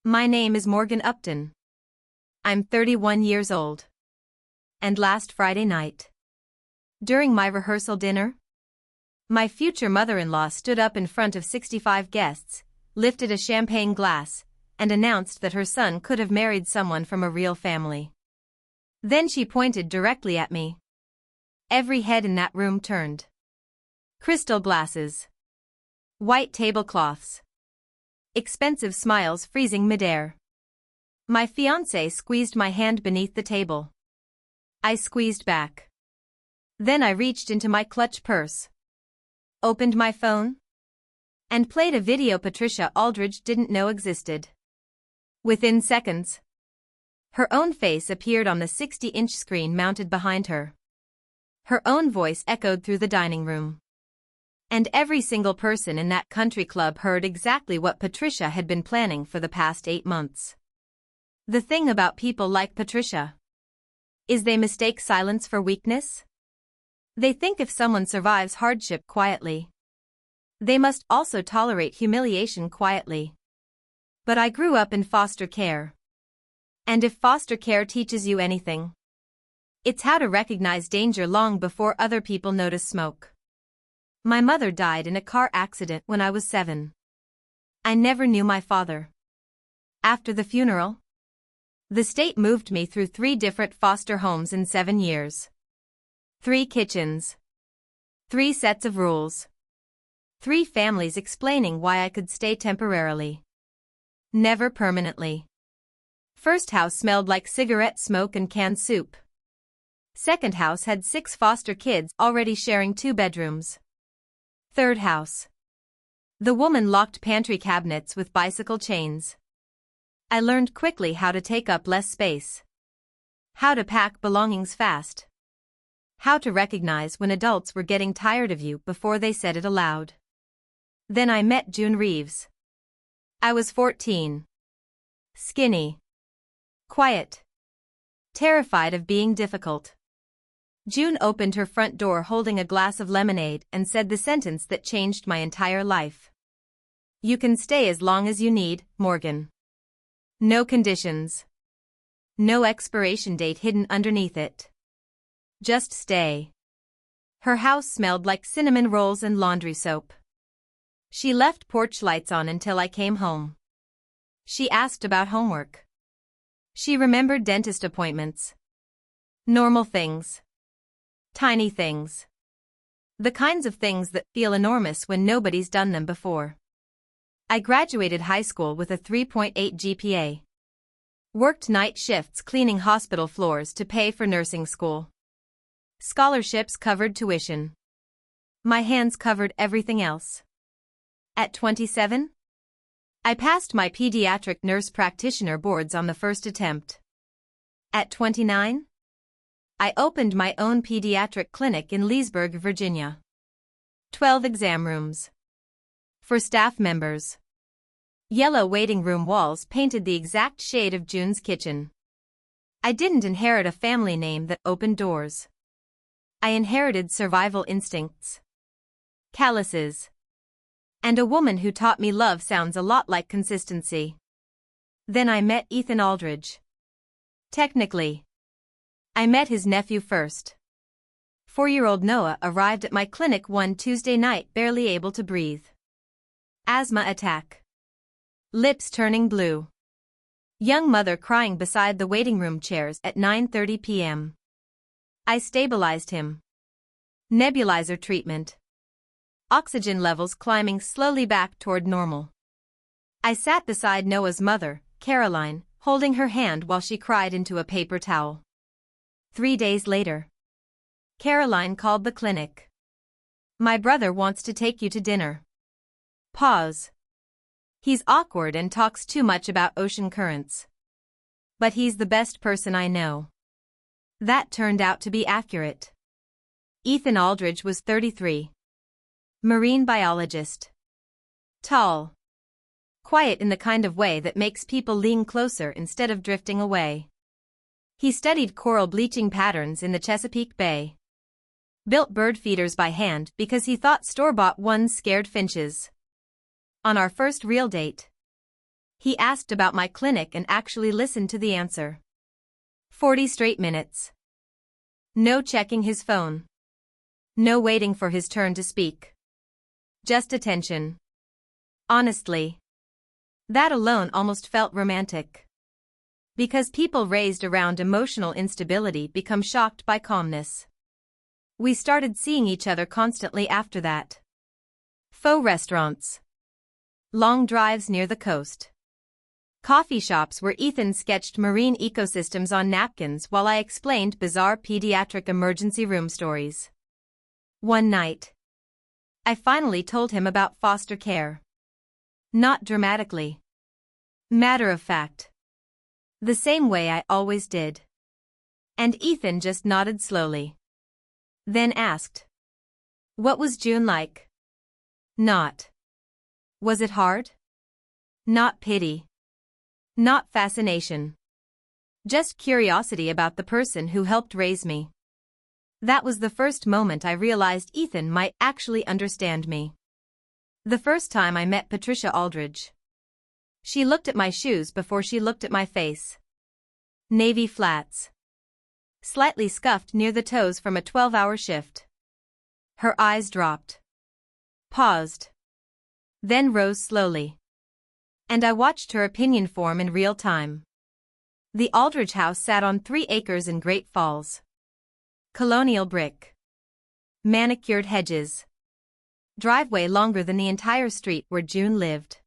My name is Morgan Upton. I'm 31 years old. And last Friday night, during my rehearsal dinner, my future mother-in-law stood up in front of 65 guests, lifted a champagne glass, and announced that her son could have married someone from a real family. Then she pointed directly at me. Every head in that room turned. Crystal glasses. White tablecloths. Expensive smiles freezing midair. My fiancé squeezed my hand beneath the table. I squeezed back. Then I reached into my clutch purse, opened my phone, and played a video Patricia Aldridge didn't know existed. Within seconds, her own face appeared on the 60-inch screen mounted behind her. Her own voice echoed through the dining room. And every single person in that country club heard exactly what Patricia had been planning for the past 8 months. The thing about people like Patricia is they mistake silence for weakness. They think if someone survives hardship quietly, they must also tolerate humiliation quietly. But I grew up in foster care. And if foster care teaches you anything, it's how to recognize danger long before other people notice smoke. My mother died in a car accident when I was 7. I never knew my father. After the funeral, the state moved me through 3 different foster homes in 7 years. 3 kitchens. 3 sets of rules. 3 families explaining why I could stay temporarily. Never permanently. First house smelled like cigarette smoke and canned soup. Second house had 6 foster kids already sharing 2 bedrooms. Third house. The woman locked pantry cabinets with bicycle chains. I learned quickly how to take up less space. How to pack belongings fast. How to recognize when adults were getting tired of you before they said it aloud. Then I met June Reeves. I was 14. Skinny. Quiet. Terrified of being difficult. June opened her front door holding a glass of lemonade and said the sentence that changed my entire life. You can stay as long as you need, Morgan. No conditions. No expiration date hidden underneath it. Just stay. Her house smelled like cinnamon rolls and laundry soap. She left porch lights on until I came home. She asked about homework. She remembered dentist appointments. Normal things. Tiny things. The kinds of things that feel enormous when nobody's done them before. I graduated high school with a 3.8 GPA. Worked night shifts cleaning hospital floors to pay for nursing school. Scholarships covered tuition. My hands covered everything else. At 27, I passed my pediatric nurse practitioner boards on the first attempt. At 29, I opened my own pediatric clinic in Leesburg, Virginia. 12 exam rooms. For staff members. Yellow waiting room walls painted the exact shade of June's kitchen. I didn't inherit a family name that opened doors. I inherited survival instincts. Calluses. And a woman who taught me love sounds a lot like consistency. Then I met Ethan Aldridge. Technically, I met his nephew first. 4-year-old Noah arrived at my clinic one Tuesday night barely able to breathe. Asthma attack. Lips turning blue. Young mother crying beside the waiting room chairs at 9:30 p.m. I stabilized him. Nebulizer treatment. Oxygen levels climbing slowly back toward normal. I sat beside Noah's mother, Caroline, holding her hand while she cried into a paper towel. 3 days later, Caroline called the clinic. My brother wants to take you to dinner. Pause. He's awkward and talks too much about ocean currents. But he's the best person I know. That turned out to be accurate. Ethan Aldridge was 33. Marine biologist. Tall. Quiet in the kind of way that makes people lean closer instead of drifting away. He studied coral bleaching patterns in the Chesapeake Bay. Built bird feeders by hand because he thought store-bought ones scared finches. On our first real date, He asked about my clinic and actually listened to the answer. 40 straight minutes. No checking his phone. No waiting for his turn to speak. Just attention. Honestly, that alone almost felt romantic. Because people raised around emotional instability become shocked by calmness. We started seeing each other constantly after that. Faux restaurants. Long drives near the coast. Coffee shops where Ethan sketched marine ecosystems on napkins while I explained bizarre pediatric emergency room stories. One night, I finally told him about foster care. Not dramatically. Matter of fact. The same way I always did. And Ethan just nodded slowly. Then asked, "What was June like?" Not. Was it hard? Not pity. Not fascination. Just curiosity about the person who helped raise me. That was the first moment I realized Ethan might actually understand me. The first time I met Patricia Aldridge. She looked at my shoes before she looked at my face. Navy flats. Slightly scuffed near the toes from a 12-hour shift. Her eyes dropped. Paused. Then rose slowly. And I watched her opinion form in real time. The Aldridge house sat on 3 acres in Great Falls. Colonial brick. Manicured hedges. Driveway longer than the entire street where June lived.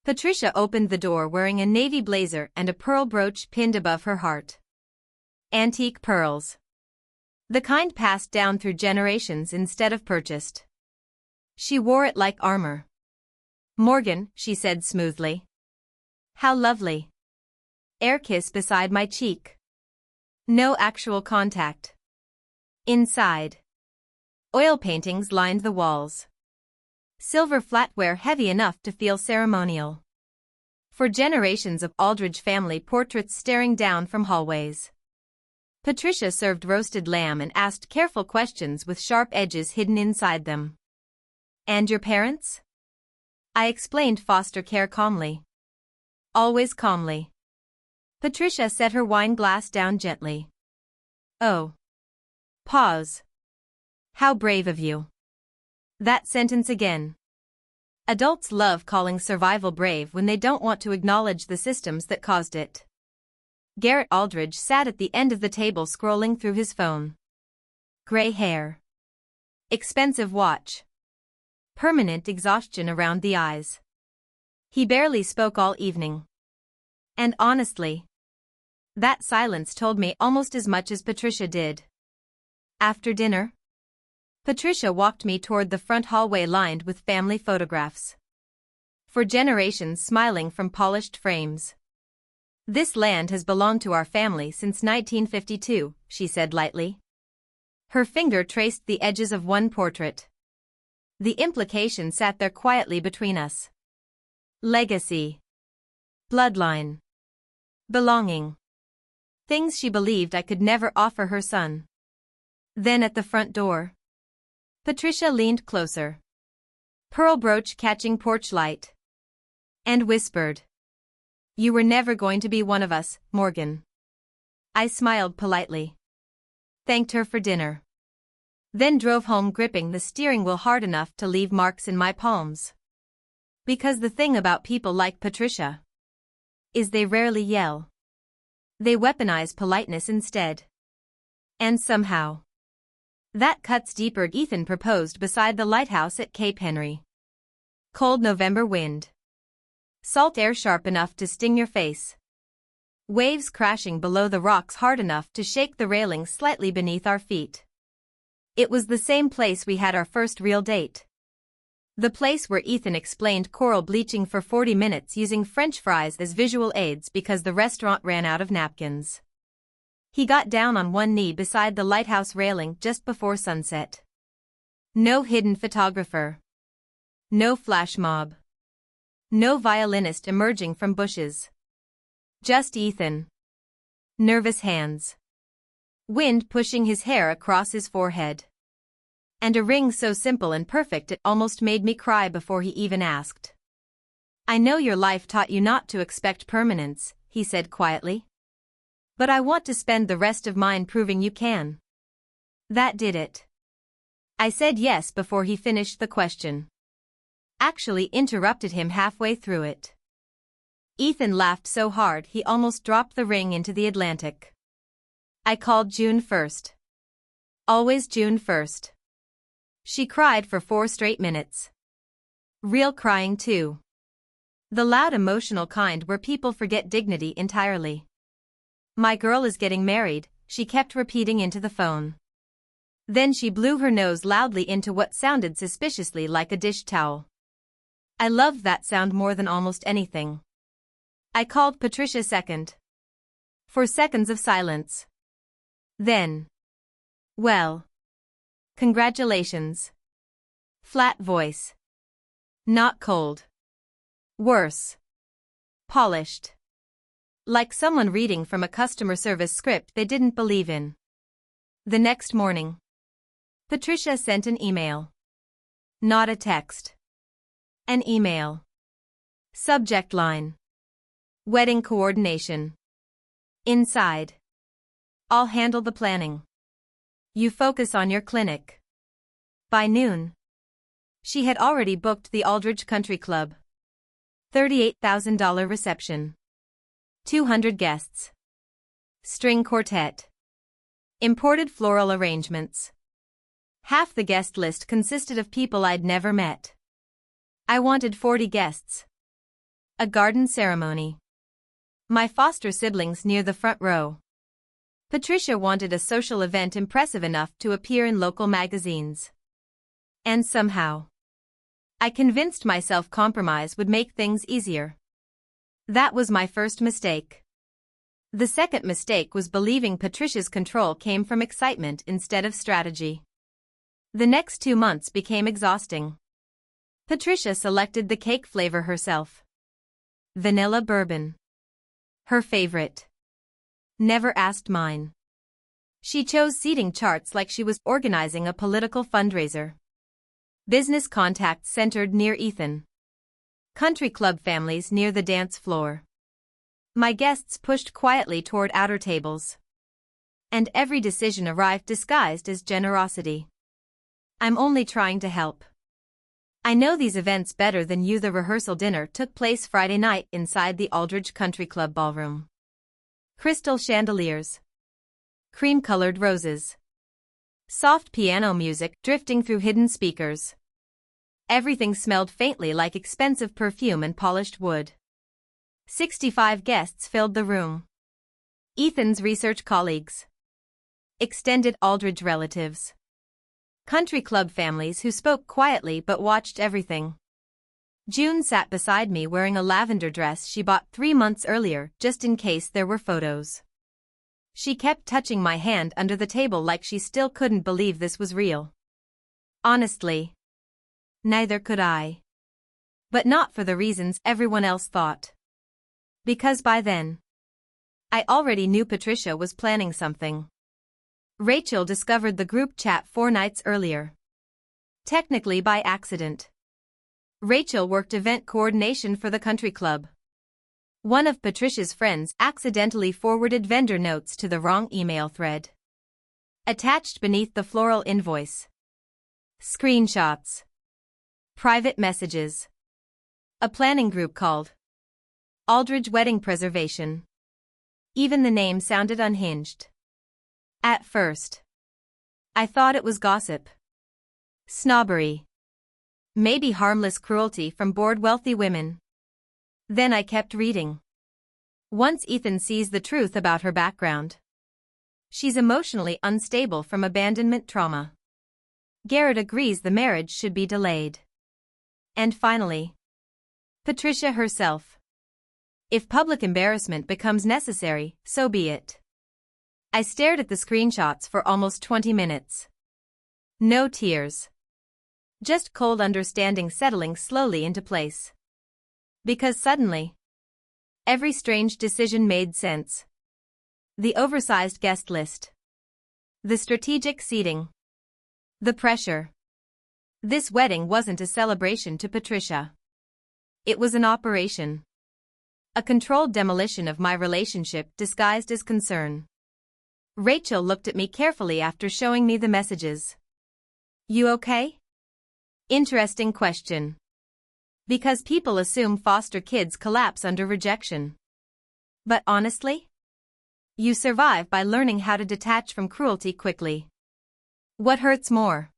Patricia opened the door wearing a navy blazer and a pearl brooch pinned above her heart. Antique pearls. The kind passed down through generations instead of purchased. She wore it like armor. "Morgan," she said smoothly. "How lovely." Air kiss beside my cheek. No actual contact. Inside. Oil paintings lined the walls. Silver flatware heavy enough to feel ceremonial. For generations of Aldridge family portraits staring down from hallways. Patricia served roasted lamb and asked careful questions with sharp edges hidden inside them. "And your parents?" I explained foster care calmly. Always calmly. Patricia set her wine glass down gently. "Oh." Pause. "How brave of you." That sentence again. Adults love calling survival brave when they don't want to acknowledge the systems that caused it. Garrett Aldridge sat at the end of the table scrolling through his phone. Gray hair. Expensive watch. Permanent exhaustion around the eyes. He barely spoke all evening. And honestly, that silence told me almost as much as Patricia did. After dinner, Patricia walked me toward the front hallway lined with family photographs. For generations smiling from polished frames. "This land has belonged to our family since 1952, she said lightly. Her finger traced the edges of one portrait. The implication sat there quietly between us. Legacy. Bloodline. Belonging. Things she believed I could never offer her son. Then at the front door, Patricia leaned closer. Pearl brooch catching porch light. And whispered, "You were never going to be one of us, Morgan." I smiled politely. Thanked her for dinner. Then drove home gripping the steering wheel hard enough to leave marks in my palms. Because the thing about people like Patricia is they rarely yell. They weaponize politeness instead. And somehow, that cuts deeper. Ethan proposed beside the lighthouse at Cape Henry. Cold November wind. Salt air sharp enough to sting your face. Waves crashing below the rocks hard enough to shake the railings slightly beneath our feet. It was the same place we had our first real date. The place where Ethan explained coral bleaching for 40 minutes using French fries as visual aids because the restaurant ran out of napkins. He got down on one knee beside the lighthouse railing just before sunset. No hidden photographer. No flash mob. No violinist emerging from bushes. Just Ethan. Nervous hands. Wind pushing his hair across his forehead. And a ring so simple and perfect it almost made me cry before he even asked. I know your life taught you not to expect permanence, he said quietly. But I want to spend the rest of mine proving you can. That did it. I said yes before he finished the question. Actually interrupted him halfway through it. Ethan laughed so hard he almost dropped the ring into the Atlantic. I called June 1st. Always June 1st. She cried for 4 straight minutes. Real crying too. The loud emotional kind where people forget dignity entirely. My girl is getting married, she kept repeating into the phone. Then she blew her nose loudly into what sounded suspiciously like a dish towel. I loved that sound more than almost anything. I called Patricia second. 4 seconds of silence. Then. Well. Congratulations. Flat voice. Not cold. Worse. Polished. Like someone reading from a customer service script they didn't believe in. The next morning. Patricia sent an email. Not a text. An email. Subject line. Wedding coordination. Inside. I'll handle the planning. You focus on your clinic. By noon. She had already booked the Aldridge Country Club. $38,000 reception. 200 guests. String quartet. Imported floral arrangements. Half the guest list consisted of people I'd never met. I wanted 40 guests. A garden ceremony. My foster siblings near the front row. Patricia wanted a social event impressive enough to appear in local magazines. And somehow, I convinced myself compromise would make things easier. That was my first mistake. The second mistake was believing Patricia's control came from excitement instead of strategy. The next 2 months became exhausting. Patricia selected the cake flavor herself. Vanilla bourbon. Her favorite. Never asked mine. She chose seating charts like she was organizing a political fundraiser. Business contacts centered near Ethan. Country club families near the dance floor. My guests pushed quietly toward outer tables. And every decision arrived disguised as generosity. I'm only trying to help. I know these events better than you. The rehearsal dinner took place Friday night inside the Aldridge Country Club ballroom. Crystal chandeliers. Cream-colored roses. Soft piano music drifting through hidden speakers. Everything smelled faintly like expensive perfume and polished wood. 65 guests filled the room. Ethan's research colleagues. Extended Aldridge relatives. Country club families who spoke quietly but watched everything. June sat beside me wearing a lavender dress she bought 3 months earlier just in case there were photos. She kept touching my hand under the table like she still couldn't believe this was real. Honestly, neither could I. But not for the reasons everyone else thought. Because by then, I already knew Patricia was planning something. Rachel discovered the group chat 4 nights earlier. Technically by accident. Rachel worked event coordination for the country club. One of Patricia's friends accidentally forwarded vendor notes to the wrong email thread. Attached beneath the floral invoice. Screenshots. Private messages. A planning group called Aldridge Wedding Preservation. Even the name sounded unhinged. At first, I thought it was gossip. Snobbery. Maybe harmless cruelty from bored wealthy women. Then I kept reading. Once Ethan sees the truth about her background. She's emotionally unstable from abandonment trauma. Garrett agrees the marriage should be delayed. And finally, Patricia herself. If public embarrassment becomes necessary, so be it. I stared at the screenshots for almost 20 minutes. No tears. Just cold understanding settling slowly into place. Because suddenly, every strange decision made sense. The oversized guest list. The strategic seating. The pressure. This wedding wasn't a celebration to Patricia. It was an operation. A controlled demolition of my relationship disguised as concern. Rachel looked at me carefully after showing me the messages. You okay? Interesting question. Because people assume foster kids collapse under rejection. But honestly? You survive by learning how to detach from cruelty quickly. What hurts more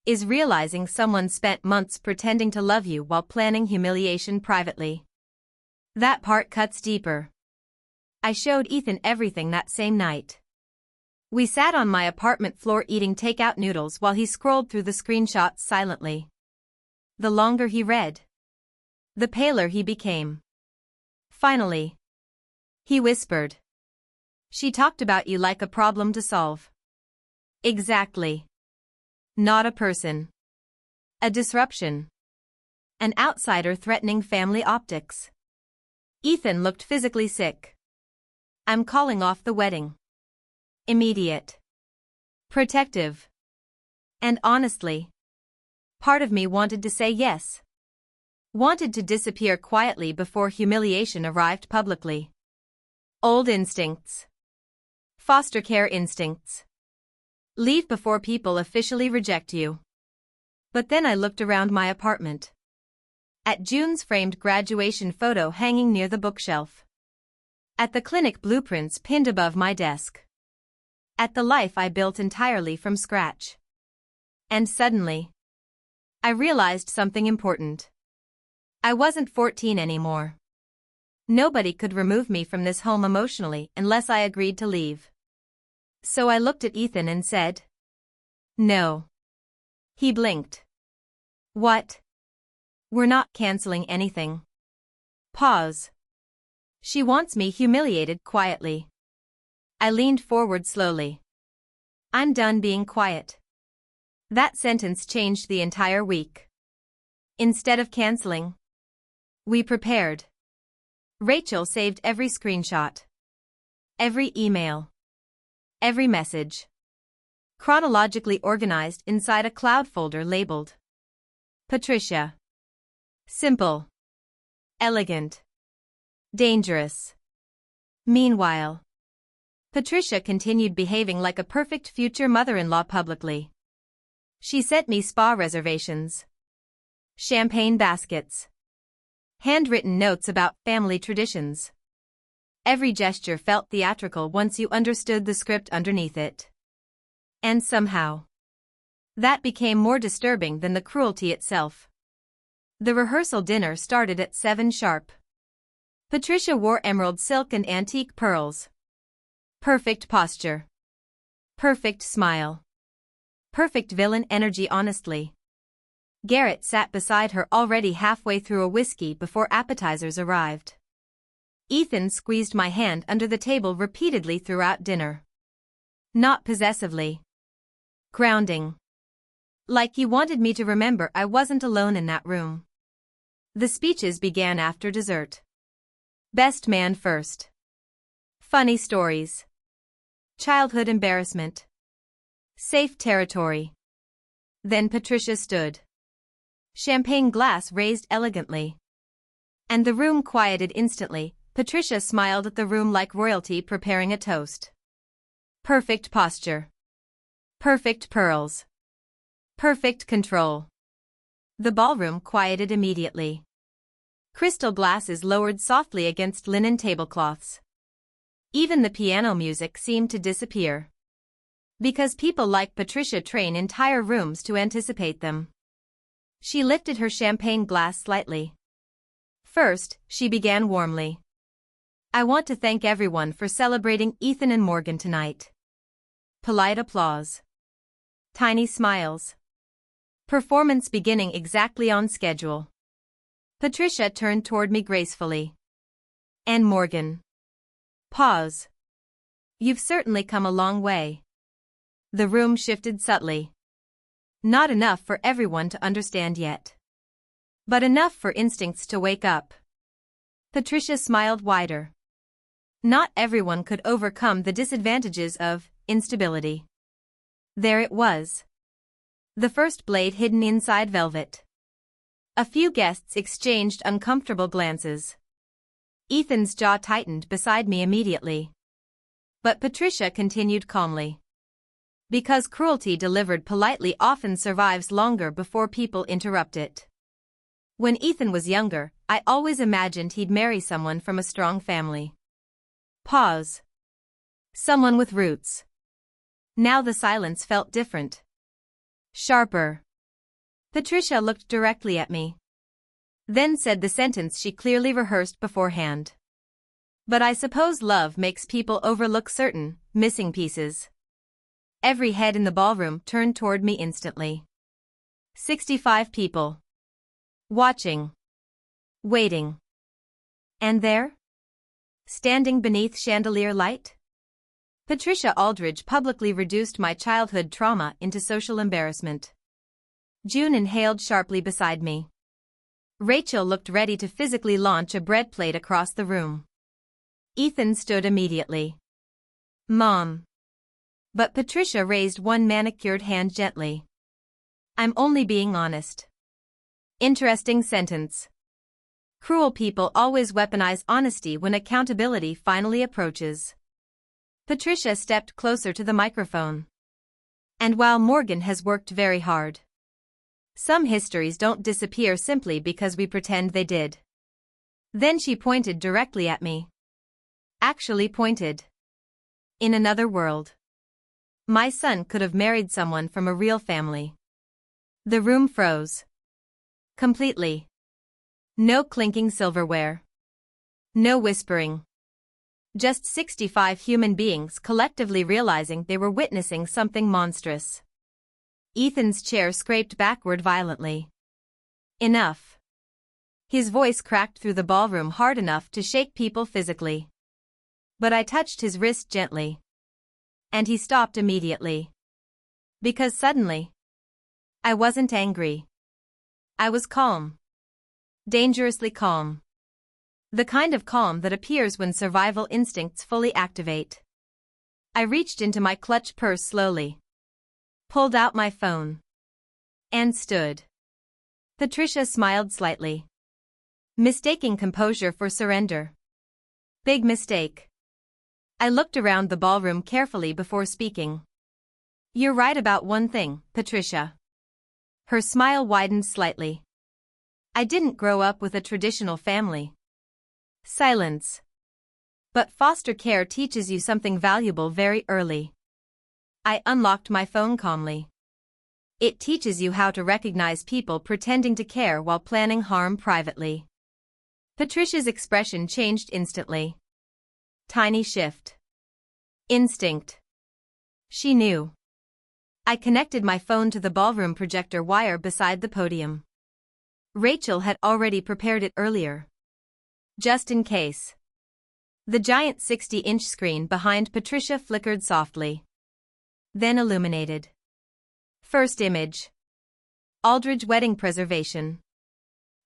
is realizing someone spent months pretending to love you while planning humiliation privately. That part cuts deeper. I showed Ethan everything that same night. We sat on my apartment floor eating takeout noodles while he scrolled through the screenshots silently. The longer he read, the paler he became. Finally, he whispered. She talked about you like a problem to solve. Exactly. Not a person. A disruption. An outsider threatening family optics. Ethan looked physically sick. I'm calling off the wedding. Immediate. Protective. And honestly, part of me wanted to say yes. Wanted to disappear quietly before humiliation arrived publicly. Old instincts. Foster care instincts. Leave before people officially reject you. But then I looked around my apartment. At June's framed graduation photo hanging near the bookshelf. At the clinic blueprints pinned above my desk. At the life I built entirely from scratch. And suddenly, I realized something important. I wasn't 14 anymore. Nobody could remove me from this home emotionally unless I agreed to leave. So I looked at Ethan and said, no. He blinked. What? We're not canceling anything. Pause. She wants me humiliated quietly. I leaned forward slowly. I'm done being quiet. That sentence changed the entire week. Instead of canceling, we prepared. Rachel saved every screenshot. Every email. Every message. Chronologically organized inside a cloud folder labeled Patricia. Simple. Elegant. Dangerous. Meanwhile, Patricia continued behaving like a perfect future mother-in-law publicly. She sent me spa reservations. Champagne baskets. Handwritten notes about family traditions. Every gesture felt theatrical once you understood the script underneath it. And somehow, that became more disturbing than the cruelty itself. The rehearsal dinner started at 7 sharp. Patricia wore emerald silk and antique pearls. Perfect posture. Perfect smile. Perfect villain energy honestly. Garrett sat beside her already halfway through a whiskey before appetizers arrived. Ethan squeezed my hand under the table repeatedly throughout dinner. Not possessively. Grounding. Like he wanted me to remember I wasn't alone in that room. The speeches began after dessert. Best man first. Funny stories. Childhood embarrassment. Safe territory. Then Patricia stood. Champagne glass raised elegantly. And the room quieted instantly. Patricia smiled at the room like royalty preparing a toast. Perfect posture. Perfect pearls. Perfect control. The ballroom quieted immediately. Crystal glasses lowered softly against linen tablecloths. Even the piano music seemed to disappear. Because people like Patricia train entire rooms to anticipate them. She lifted her champagne glass slightly. First, she began warmly. I want to thank everyone for celebrating Ethan and Morgan tonight. Polite applause. Tiny smiles. Performance beginning exactly on schedule. Patricia turned toward me gracefully. And Morgan. Pause. You've certainly come a long way. The room shifted subtly. Not enough for everyone to understand yet. But enough for instincts to wake up. Patricia smiled wider. Not everyone could overcome the disadvantages of instability. There it was. The first blade hidden inside velvet. A few guests exchanged uncomfortable glances. Ethan's jaw tightened beside me immediately. But Patricia continued calmly. Because cruelty delivered politely often survives longer before people interrupt it. When Ethan was younger, I always imagined he'd marry someone from a strong family. Pause. Someone with roots. Now the silence felt different. Sharper. Patricia looked directly at me. Then said the sentence she clearly rehearsed beforehand. But I suppose love makes people overlook certain, missing pieces. Every head in the ballroom turned toward me instantly. 65 people. Watching. Waiting. And there? Standing beneath chandelier light? Patricia Aldridge publicly reduced my childhood trauma into social embarrassment. June inhaled sharply beside me. Rachel looked ready to physically launch a bread plate across the room. Ethan stood immediately. Mom. But Patricia raised one manicured hand gently. I'm only being honest. Interesting sentence. Cruel people always weaponize honesty when accountability finally approaches. Patricia stepped closer to the microphone. And while Morgan has worked very hard, some histories don't disappear simply because we pretend they did. Then she pointed directly at me. Actually pointed. In another world, my son could have married someone from a real family. The room froze. Completely. No clinking silverware. No whispering. Just 65 human beings collectively realizing they were witnessing something monstrous. Ethan's chair scraped backward violently. Enough. His voice cracked through the ballroom hard enough to shake people physically. But I touched his wrist gently. And he stopped immediately. Because suddenly, I wasn't angry. I was calm. Dangerously calm. The kind of calm that appears when survival instincts fully activate. I reached into my clutch purse slowly. Pulled out my phone. And stood. Patricia smiled slightly. Mistaking composure for surrender. Big mistake. I looked around the ballroom carefully before speaking. You're right about one thing, Patricia. Her smile widened slightly. I didn't grow up with a traditional family. Silence. But foster care teaches you something valuable very early. I unlocked my phone calmly. It teaches you how to recognize people pretending to care while planning harm privately. Patricia's expression changed instantly. Tiny shift. Instinct. She knew. I connected my phone to the ballroom projector wire beside the podium. Rachel had already prepared it earlier. Just in case. The giant 60-inch screen behind Patricia flickered softly. Then illuminated. First image. Aldridge wedding preservation.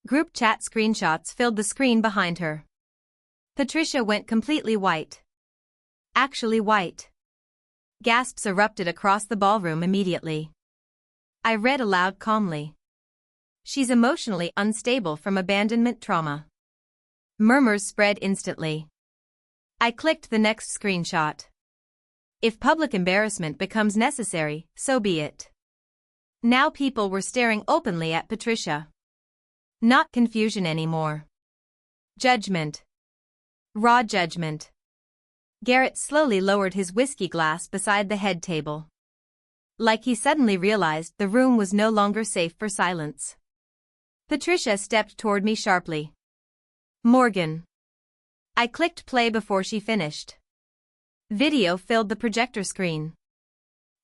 Group chat screenshots filled the screen behind her. Patricia went completely white. Actually white. Gasps erupted across the ballroom immediately. I read aloud calmly. She's emotionally unstable from abandonment trauma. Murmurs spread instantly. I clicked the next screenshot. If public embarrassment becomes necessary, so be it. Now people were staring openly at Patricia. Not confusion anymore. Judgment. Raw judgment. Garrett slowly lowered his whiskey glass beside the head table. Like he suddenly realized the room was no longer safe for silence. Patricia stepped toward me sharply. Morgan. I clicked play before she finished. Video filled the projector screen.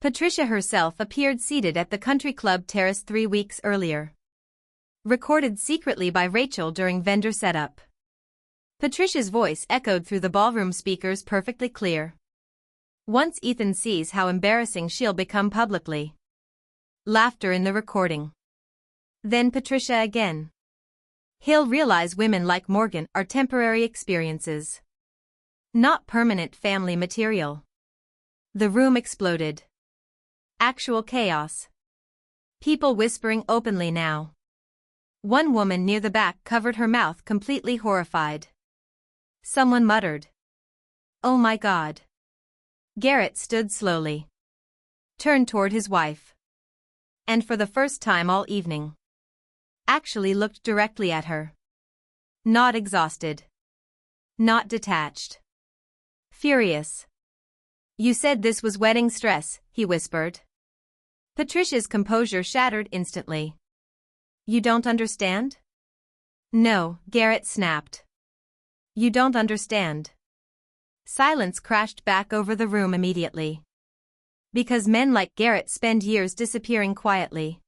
Patricia herself appeared seated at the country club terrace 3 weeks earlier. Recorded secretly by Rachel during vendor setup. Patricia's voice echoed through the ballroom speakers perfectly clear. Once Ethan sees how embarrassing she'll become publicly. Laughter in the recording. Then Patricia again. He'll realize women like Morgan are temporary experiences. Not permanent family material. The room exploded. Actual chaos. People whispering openly now. One woman near the back covered her mouth, completely horrified. Someone muttered, "Oh my God." Garrett stood slowly, turned toward his wife, and for the first time all evening, actually looked directly at her. Not exhausted. Not detached. Furious. "You said this was wedding stress," he whispered. Patricia's composure shattered instantly. "You don't understand?" "No," Garrett snapped. "You don't understand." Silence crashed back over the room immediately. Because men like Garrett spend years disappearing quietly,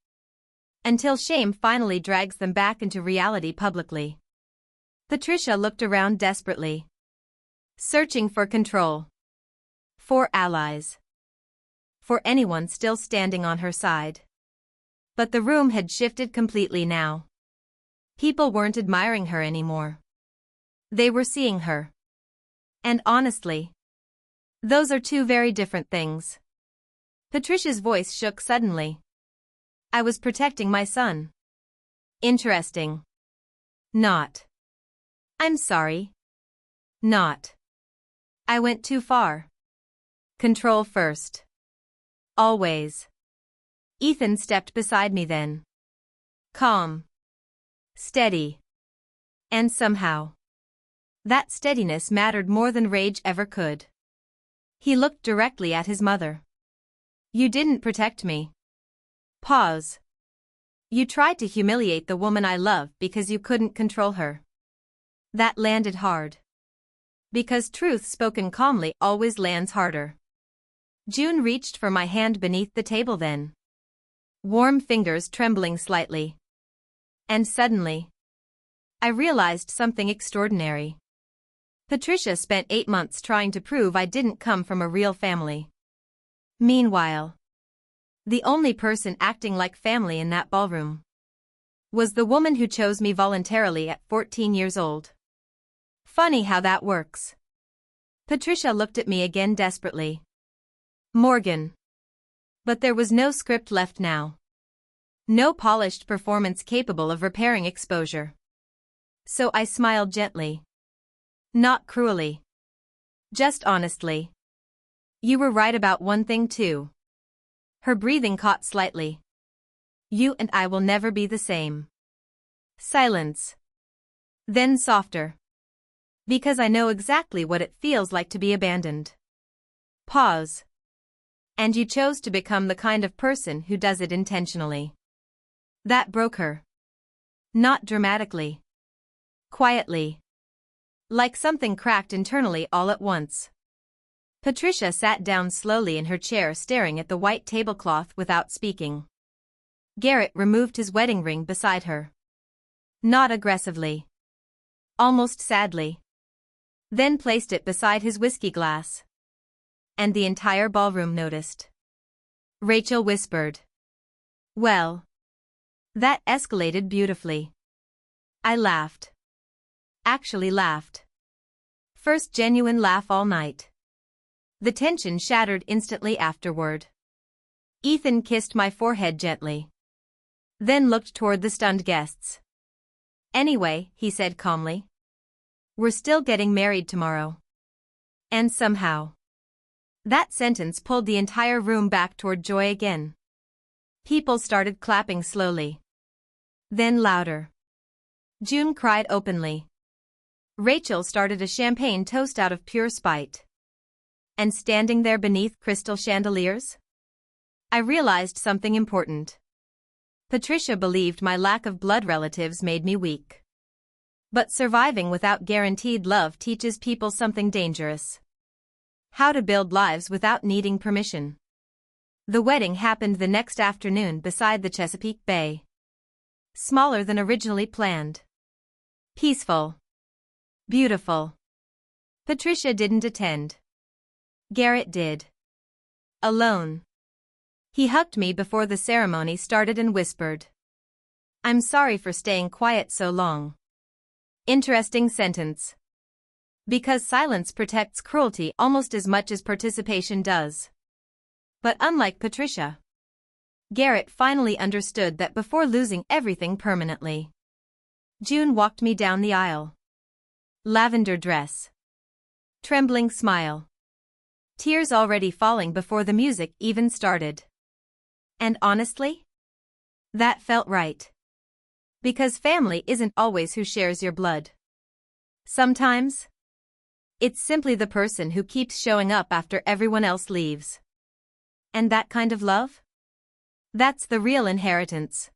until shame finally drags them back into reality publicly. Patricia looked around desperately, searching for control, for allies, for anyone still standing on her side. But the room had shifted completely now. People weren't admiring her anymore. They were seeing her. And honestly, those are two very different things. Patricia's voice shook suddenly. "I was protecting my son." "Interesting." "Not." "I'm sorry." "Not." "I went too far." "Control first. Always." Ethan stepped beside me then. Calm. Steady. And somehow, that steadiness mattered more than rage ever could. He looked directly at his mother. "You didn't protect me." Pause. "You tried to humiliate the woman I love because you couldn't control her." That landed hard. Because truth spoken calmly always lands harder. June reached for my hand beneath the table then. Warm fingers trembling slightly. And suddenly, I realized something extraordinary. Patricia spent 8 months trying to prove I didn't come from a real family. Meanwhile, the only person acting like family in that ballroom was the woman who chose me voluntarily at 14 years old. Funny how that works. Patricia looked at me again desperately. "Morgan." But there was no script left now. No polished performance capable of repairing exposure. So I smiled gently. Not cruelly. Just honestly. "You were right about one thing too." Her breathing caught slightly. "You and I will never be the same." Silence. Then softer. "Because I know exactly what it feels like to be abandoned." Pause. "And you chose to become the kind of person who does it intentionally." That broke her. Not dramatically. Quietly. Like something cracked internally all at once. Patricia sat down slowly in her chair, staring at the white tablecloth without speaking. Garrett removed his wedding ring beside her. Not aggressively. Almost sadly. Then placed it beside his whiskey glass. And the entire ballroom noticed. Rachel whispered, "Well, that escalated beautifully." I laughed. Actually laughed. First genuine laugh all night. The tension shattered instantly afterward. Ethan kissed my forehead gently. Then looked toward the stunned guests. "Anyway," he said calmly, "we're still getting married tomorrow." And somehow, that sentence pulled the entire room back toward joy again. People started clapping slowly. Then louder. June cried openly. Rachel started a champagne toast out of pure spite. And standing there beneath crystal chandeliers, I realized something important. Patricia believed my lack of blood relatives made me weak. But surviving without guaranteed love teaches people something dangerous. How to build lives without needing permission. The wedding happened the next afternoon beside the Chesapeake Bay. Smaller than originally planned. Peaceful. Beautiful. Patricia didn't attend. Garrett did. Alone. He hugged me before the ceremony started and whispered, "I'm sorry for staying quiet so long." Interesting sentence. Because silence protects cruelty almost as much as participation does. But unlike Patricia, Garrett finally understood that before losing everything permanently, June walked me down the aisle. Lavender dress. Trembling smile. Tears already falling before the music even started. And honestly? That felt right. Because family isn't always who shares your blood. Sometimes, it's simply the person who keeps showing up after everyone else leaves. And that kind of love? That's the real inheritance.